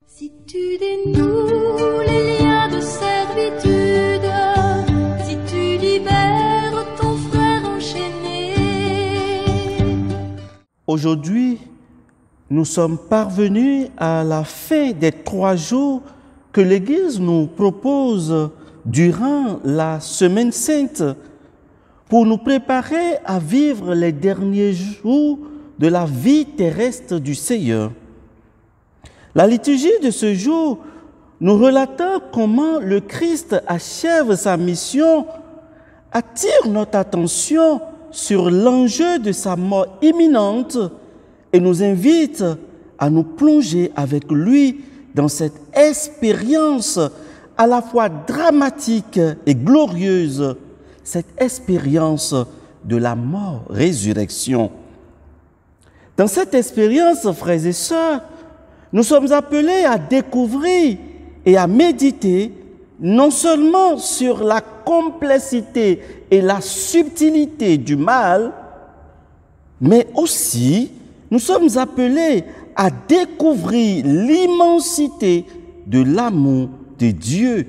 Si tu dénoues les liens de servitude, si tu libères ton frère enchaîné. Aujourd'hui, nous sommes parvenus à la fin des 3 jours que l'Église nous propose durant la Semaine Sainte pour nous préparer à vivre les derniers jours de la vie terrestre du Seigneur. La liturgie de ce jour nous relate comment le Christ achève sa mission, attire notre attention sur l'enjeu de sa mort imminente et nous invite à nous plonger avec lui dans cette expérience à la fois dramatique et glorieuse, cette expérience de la mort-résurrection. Dans cette expérience, frères et sœurs, nous sommes appelés à découvrir et à méditer non seulement sur la complexité et la subtilité du mal, mais aussi nous sommes appelés à découvrir l'immensité de l'amour de Dieu.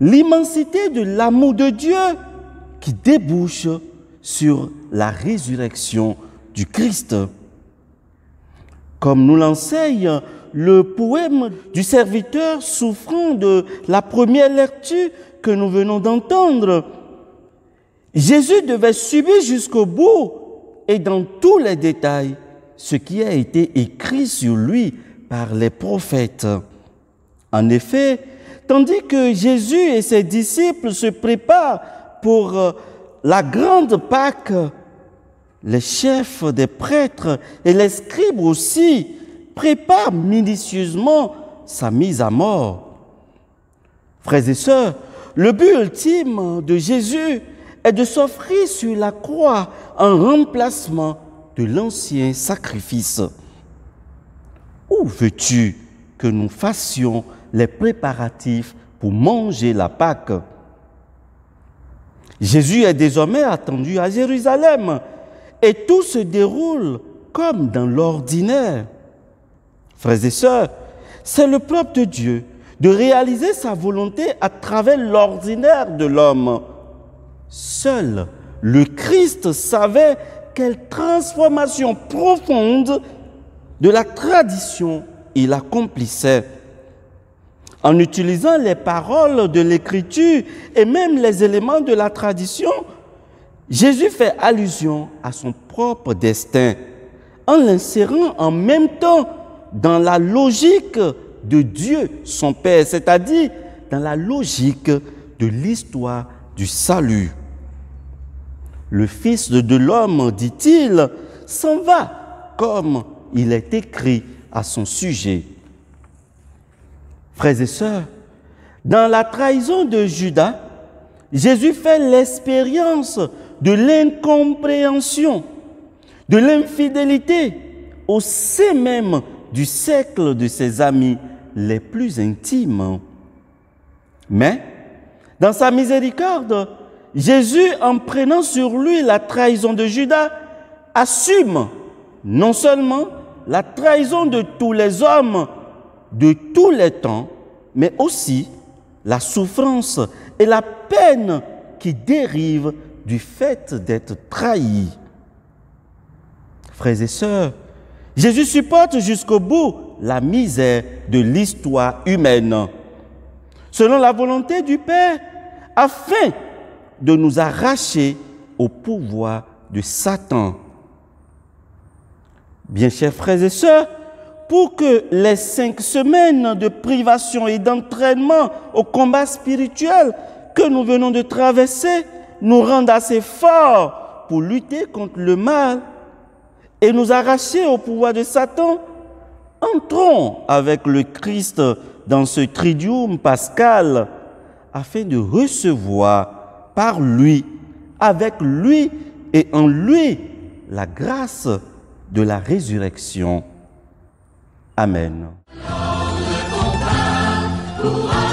L'immensité de l'amour de Dieu qui débouche sur la résurrection du Christ. Comme nous l'enseigne le poème du serviteur souffrant de la première lecture que nous venons d'entendre, Jésus devait subir jusqu'au bout et dans tous les détails ce qui a été écrit sur lui par les prophètes. En effet, tandis que Jésus et ses disciples se préparent pour la grande Pâque, les chefs des prêtres et les scribes aussi préparent minutieusement sa mise à mort. Frères et sœurs, le but ultime de Jésus est de s'offrir sur la croix en remplacement de l'ancien sacrifice. Où veux-tu que nous fassions les préparatifs pour manger la Pâque? Jésus est désormais attendu à Jérusalem et tout se déroule comme dans l'ordinaire. Frères et sœurs, c'est le propre de Dieu de réaliser sa volonté à travers l'ordinaire de l'homme. Seul le Christ savait quelle transformation profonde de la tradition il accomplissait. En utilisant les paroles de l'Écriture et même les éléments de la tradition, Jésus fait allusion à son propre destin en l'insérant en même temps dans la logique de Dieu, son Père, c'est-à-dire dans la logique de l'histoire du salut. Le Fils de l'homme, dit-il, s'en va comme il est écrit à son sujet. Frères et sœurs, dans la trahison de Judas, Jésus fait l'expérience de l'incompréhension, de l'infidélité au sein même du cercle de ses amis les plus intimes. Mais, dans sa miséricorde, Jésus, en prenant sur lui la trahison de Judas, assume non seulement la trahison de tous les hommes de tous les temps, mais aussi la souffrance et la peine qui dérivent du fait d'être trahi. Frères et sœurs, Jésus supporte jusqu'au bout la misère de l'histoire humaine, selon la volonté du Père, afin de nous arracher au pouvoir de Satan. Bien chers frères et sœurs, pour que les 5 semaines de privation et d'entraînement au combat spirituel que nous venons de traverser nous rendent assez forts pour lutter contre le mal et nous arracher au pouvoir de Satan, entrons avec le Christ dans ce triduum pascal afin de recevoir par lui, avec lui et en lui la grâce de la résurrection. Amen. Dans le combat, courage.